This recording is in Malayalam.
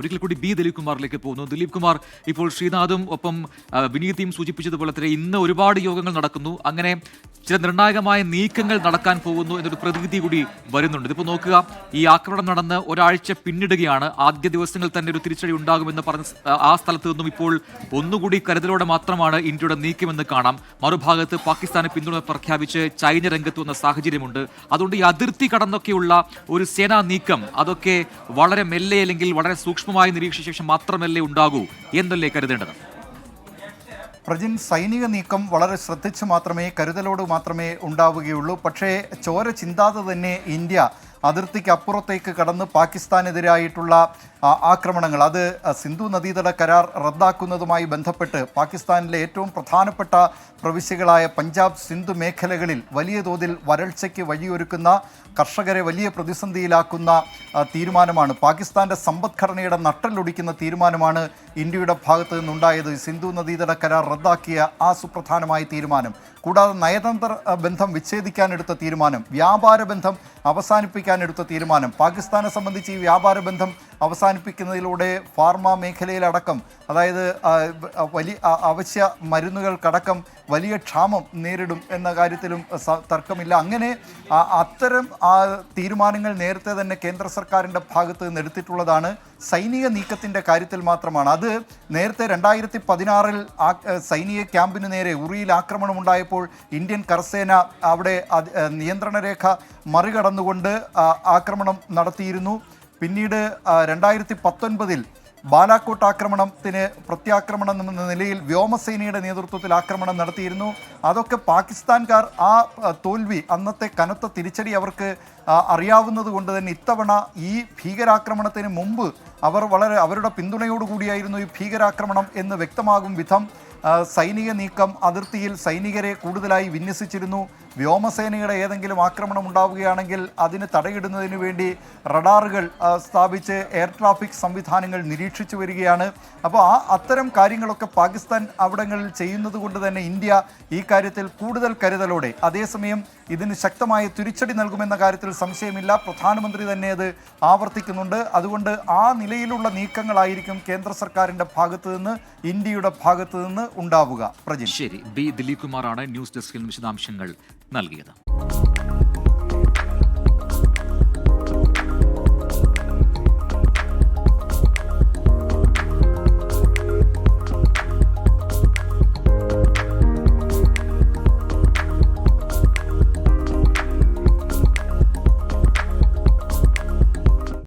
ഒരിക്കൽ കൂടി ദിലീപ് കുമാറിലേക്ക് പോകുന്നു. ദിലീപ് കുമാർ, ഇപ്പോൾ ശ്രീനാഥും ഒപ്പം വിനീതിയും സൂചിപ്പിച്ചതുപോലെ തന്നെ ഇന്ന് ഒരുപാട് യോഗങ്ങൾ നടക്കുന്നു. അങ്ങനെ ചില നിർണായകമായ നീക്കങ്ങൾ നടക്കാൻ പോകുന്നു എന്നൊരു പ്രതീതി കൂടി വരുന്നുണ്ട്. ഇതിപ്പോൾ നോക്കുക, ഈ ആക്രമണം നടന്ന് ഒരാഴ്ച പിന്നിടുകയാണ്. ആദ്യ ദിവസങ്ങളിൽ തന്നെ ഒരു തിരിച്ചടി ഉണ്ടാകുമെന്ന് പറഞ്ഞ ആ സ്ഥലത്ത് നിന്നും ഇപ്പോൾ ഒന്നുകൂടി കരുതലോടെ മാത്രമാണ് ഇന്ത്യയുടെ നീക്കമെന്ന് കാണാം. മറുഭാഗത്ത് പാകിസ്ഥാനെ പിന്തുണ പ്രഖ്യാപിച്ച് ചൈന രംഗത്ത് വന്ന സാഹചര്യമുണ്ട്. അതുകൊണ്ട് ഈ അതിർത്തി കടന്നൊക്കെയുള്ള ഒരു സേനാ നീക്കം അതൊക്കെ വളരെ മെല്ലെ അല്ലെങ്കിൽ വളരെ സൂക്ഷ്മമായി നിരീക്ഷിച്ച ശേഷം മാത്രമല്ലേ ഉണ്ടാകൂ എന്നല്ലേ കരുതേണ്ടത്? പ്രജിൻ, സൈനിക നീക്കം വളരെ ശ്രദ്ധിച്ച് മാത്രമേ, കരുതലോട് മാത്രമേ ഉണ്ടാവുകയുള്ളൂ. പക്ഷേ ചോര ചിന്താതെ തന്നെ ഇന്ത്യ അതിർത്തിക്ക് അപ്പുറത്തേക്ക് കടന്ന് പാകിസ്ഥാനെതിരായിട്ടുള്ള ആക്രമണങ്ങൾ, അത് സിന്ധു നദീതട കരാർ റദ്ദാക്കുന്നതുമായി ബന്ധപ്പെട്ട് പാകിസ്ഥാനിലെ ഏറ്റവും പ്രധാനപ്പെട്ട പ്രവിശ്യകളായ പഞ്ചാബ്, സിന്ധു മേഖലകളിൽ വലിയ തോതിൽ വരൾച്ചയ്ക്ക് വഴിയൊരുക്കുന്ന, കർഷകരെ വലിയ പ്രതിസന്ധിയിലാക്കുന്ന തീരുമാനമാണ്, പാകിസ്ഥാൻ്റെ സമ്പദ്ഘടനയുടെ നട്ടലൊടിക്കുന്ന തീരുമാനമാണ് ഇന്ത്യയുടെ ഭാഗത്തു നിന്നുണ്ടായത്. സിന്ധു നദീതട കരാർ റദ്ദാക്കിയ ആ സുപ്രധാനമായ തീരുമാനം, കൂടാതെ നയതന്ത്ര ബന്ധം വിച്ഛേദിക്കാനെടുത്ത തീരുമാനം, വ്യാപാര ബന്ധം അവസാനിപ്പിക്കാനെടുത്ത തീരുമാനം. പാകിസ്ഥാനെ സംബന്ധിച്ച് ഈ വ്യാപാര ബന്ധം അവസാനിപ്പിക്കുന്നതിലൂടെ ഫാർമ മേഖലയിലടക്കം, അതായത് വലിയ അവശ്യ മരുന്നുകൾക്കടക്കം വലിയ ക്ഷാമം നേരിടും എന്ന കാര്യത്തിലും തർക്കമില്ല. അങ്ങനെ അത്തരം തീരുമാനങ്ങൾ നേരത്തെ തന്നെ കേന്ദ്ര സർക്കാരിൻ്റെ ഭാഗത്ത് നിന്ന് എടുത്തിട്ടുള്ളതാണ്. സൈനിക നീക്കത്തിൻ്റെ കാര്യത്തിൽ മാത്രമാണ് അത്. നേരത്തെ 2016 സൈനിക ക്യാമ്പിന് നേരെ ഉറിയിൽ ആക്രമണമുണ്ടായപ്പോൾ ഇന്ത്യൻ കരസേന അവിടെ നിയന്ത്രണ രേഖ മറികടന്നുകൊണ്ട് ആക്രമണം നടത്തിയിരുന്നു. പിന്നീട് 2019 ബാലാക്കോട്ട് ആക്രമണത്തിന് പ്രത്യാക്രമണം എന്ന നിലയിൽ വ്യോമസേനയുടെ നേതൃത്വത്തിൽ ആക്രമണം നടത്തിയിരുന്നു. അതൊക്കെ പാകിസ്ഥാൻകാർ ആ തോൽവി, അന്നത്തെ കനത്ത തിരിച്ചടി അവർക്ക് അറിയാവുന്നത് കൊണ്ട് തന്നെ ഇത്തവണ ഈ ഭീകരാക്രമണത്തിന് മുമ്പ് അവർ അവരുടെ പിന്തുണയോടുകൂടിയായിരുന്നു ഈ ഭീകരാക്രമണം എന്ന് വ്യക്തമാകും വിധം സൈനിക നീക്കം, അതിർത്തിയിൽ സൈനികരെ കൂടുതലായി വിന്യസിച്ചിരുന്നു. വ്യോമസേനയുടെ ഏതെങ്കിലും ആക്രമണം ഉണ്ടാവുകയാണെങ്കിൽ അതിന് തടയിടുന്നതിന് വേണ്ടി റഡാറുകൾ സ്ഥാപിച്ച് എയർ ട്രാഫിക് സംവിധാനങ്ങൾ നിരീക്ഷിച്ചു വരികയാണ്. അപ്പോൾ അത്തരം കാര്യങ്ങളൊക്കെ പാകിസ്ഥാൻ അവിടങ്ങളിൽ ചെയ്യുന്നത് കൊണ്ട് തന്നെ ഇന്ത്യ ഈ കാര്യത്തിൽ കൂടുതൽ കരുതലോടെ, അതേസമയം ഇതിന് ശക്തമായ തിരിച്ചടി നൽകുമെന്ന കാര്യത്തിൽ സംശയമില്ല. പ്രധാനമന്ത്രി തന്നെ അത് ആവർത്തിക്കുന്നുണ്ട്. അതുകൊണ്ട് ആ നിലയിലുള്ള നീക്കങ്ങളായിരിക്കും കേന്ദ്ര സർക്കാരിൻ്റെ ഭാഗത്ത് നിന്ന്, ഇന്ത്യയുടെ ഭാഗത്ത് നിന്ന് ഉണ്ടാവുക. പ്രജിൻ, ശരി. ദിലീപ് കുമാറാണ് ന്യൂസ് ഡെസ്കിൽ വിശദാംശങ്ങൾ നൽകിയത്.